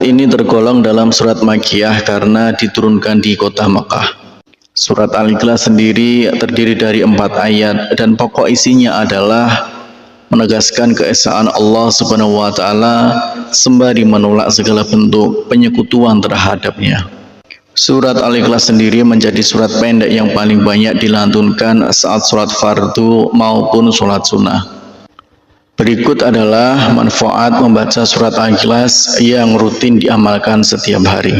Ini tergolong dalam surat Makkiyah karena diturunkan di kota Makkah. Surat Al-Ikhlas sendiri terdiri dari 4 ayat dan pokok isinya adalah menegaskan keesaan Allah Subhanahu wa taala sembari menolak segala bentuk penyekutuan terhadapnya. Surat Al-Ikhlas sendiri menjadi surat pendek yang paling banyak dilantunkan saat sholat fardu maupun sholat sunnah. Berikut adalah manfaat membaca surat Al-Ikhlas yang rutin diamalkan setiap hari.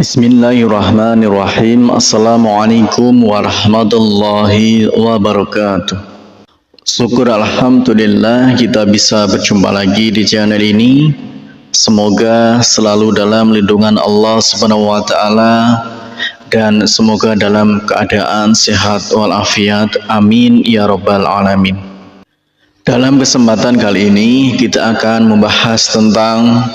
Bismillahirrahmanirrahim. Assalamualaikum warahmatullahi wabarakatuh. Syukur alhamdulillah kita bisa berjumpa lagi di channel ini. Semoga selalu dalam lindungan Allah Subhanahu wa taala dan semoga dalam keadaan sehat walafiat. Amin ya rabbal alamin. Dalam kesempatan kali ini kita akan membahas tentang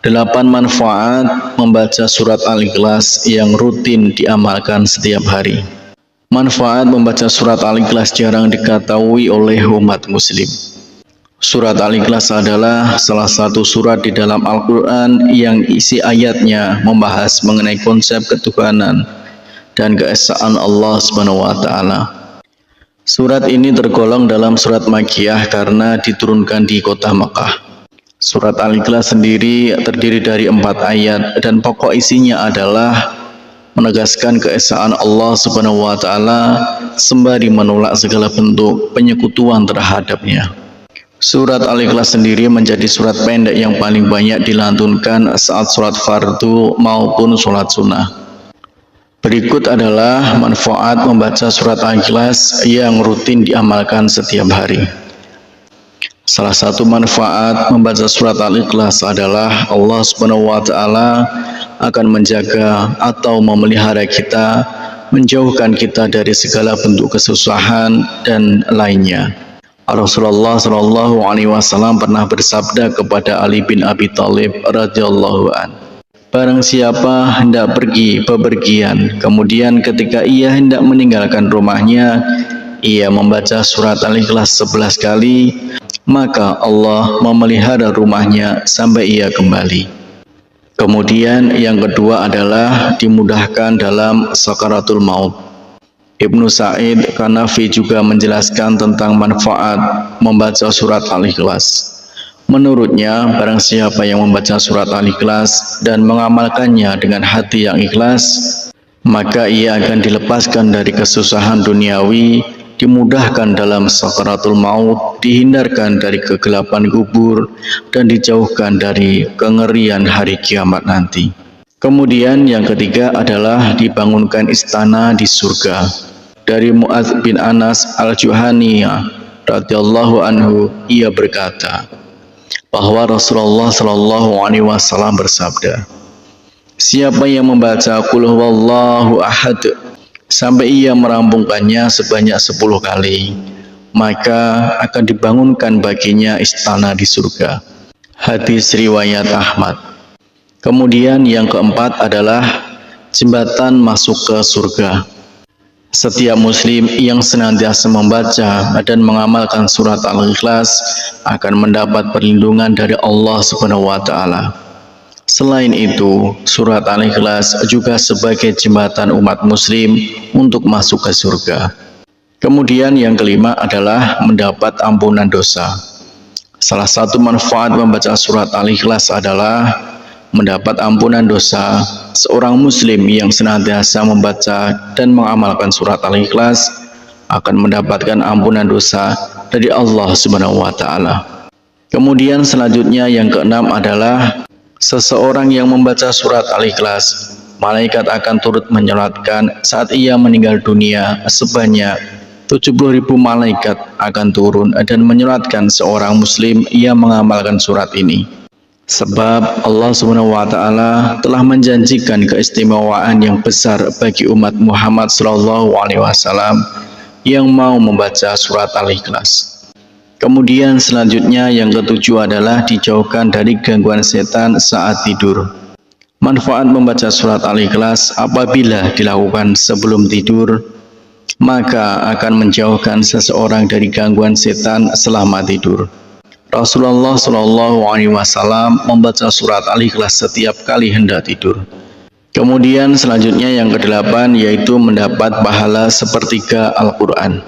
8 manfaat membaca surat Al-Ikhlas yang rutin diamalkan setiap hari. Manfaat membaca surat Al-Ikhlas jarang diketahui oleh umat muslim. Surat Al-Ikhlas adalah salah satu surat di dalam Al-Quran yang isi ayatnya membahas mengenai konsep ketuhanan dan keesaan Allah Subhanahu wa taala. Surat ini tergolong dalam surat Makkiyah karena diturunkan di kota Makkah. Surat Al-Ikhlas sendiri terdiri dari 4 ayat dan pokok isinya adalah menegaskan keesaan Allah Subhanahu wa taala sembari menolak segala bentuk penyekutuan terhadapnya. Surat Al-Ikhlas sendiri menjadi surat pendek yang paling banyak dilantunkan saat sholat fardu maupun sholat sunnah. Berikut adalah manfaat membaca surat Al-Ikhlas yang rutin diamalkan setiap hari. Salah satu manfaat membaca surat Al-Ikhlas adalah Allah Subhanahu wa taala akan menjaga atau memelihara kita, menjauhkan kita dari segala bentuk kesusahan dan lainnya. Rasulullah Shallallahu Alaihi Wasallam pernah bersabda kepada Ali bin Abi Thalib radhiyallahu an, barang siapa hendak pergi bepergian, kemudian ketika ia hendak meninggalkan rumahnya, ia membaca surat Al-Ikhlas 11 kali, maka Allah memelihara rumahnya sampai ia kembali. Kemudian yang kedua adalah dimudahkan dalam sakaratul maut. Ibnu Sa'id Kanafi juga menjelaskan tentang manfaat membaca surat Al-Ikhlas. Menurutnya, barang siapa yang membaca surat Al-Ikhlas dan mengamalkannya dengan hati yang ikhlas, maka ia akan dilepaskan dari kesusahan duniawi, dimudahkan dalam sakaratul maut, dihindarkan dari kegelapan kubur, dan dijauhkan dari kengerian hari kiamat nanti. Kemudian yang ketiga adalah dibangunkan istana di surga. Dari Mu'adz bin Anas al-Juhaniyah radhiyallahu anhu, ia berkata bahwa Rasulullah Shallallahu Alaihi Wasallam bersabda, siapa yang membaca Qul huwallahu ahad sampai ia merampungkannya sebanyak 10 kali, maka akan dibangunkan baginya istana di surga. Hadis riwayat Ahmad. Kemudian yang keempat adalah jembatan masuk ke surga. Setiap muslim yang senantiasa membaca dan mengamalkan surat Al-Ikhlas akan mendapat perlindungan dari Allah Subhanahu wa taala. Selain itu, surat Al-Ikhlas juga sebagai jembatan umat muslim untuk masuk ke surga. Kemudian yang kelima adalah mendapat ampunan dosa. Salah satu manfaat membaca surat Al-Ikhlas adalah mendapat ampunan dosa. Seorang muslim yang senantiasa membaca dan mengamalkan surat Al-Ikhlas akan mendapatkan ampunan dosa dari Allah Subhanahu wa taala. Kemudian selanjutnya yang keenam adalah seseorang yang membaca surat Al-Ikhlas, malaikat akan turut menyolatkan saat ia meninggal dunia. Sebanyak 70.000 malaikat akan turun dan menyolatkan seorang muslim yang mengamalkan surat ini. Sebab Allah Subhanahu wa taala telah menjanjikan keistimewaan yang besar bagi umat Muhammad sallallahu alaihi wasallam yang mau membaca surat Al-Ikhlas. Kemudian selanjutnya yang ketujuh adalah dijauhkan dari gangguan setan saat tidur. Manfaat membaca surat Al-Ikhlas apabila dilakukan sebelum tidur maka akan menjauhkan seseorang dari gangguan setan selama tidur. Rasulullah Shallallahu Alaihi Wasallam membaca surat Al-Ikhlas setiap kali hendak tidur. Kemudian selanjutnya yang kedelapan yaitu mendapat pahala sepertiga Al-Quran.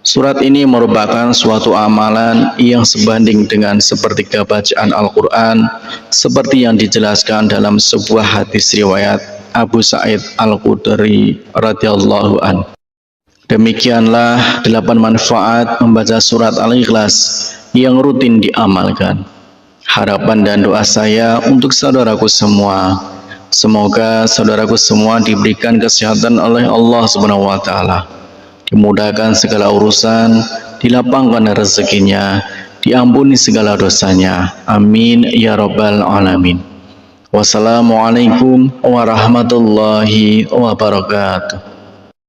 Surat ini merupakan suatu amalan yang sebanding dengan sepertiga bacaan Al-Quran seperti yang dijelaskan dalam sebuah hadis riwayat Abu Sa'id Al-Khudri radhiyallahu an. Demikianlah 8 manfaat membaca surat Al-Ikhlas yang rutin diamalkan. Harapan dan doa saya untuk saudaraku semua, semoga saudaraku semua diberikan kesehatan oleh Allah Subhanahu wa taala. Dimudahkan segala urusan, dilapangkan rezekinya, diampuni segala dosanya. Amin ya rabbal alamin. Wassalamualaikum warahmatullahi wabarakatuh.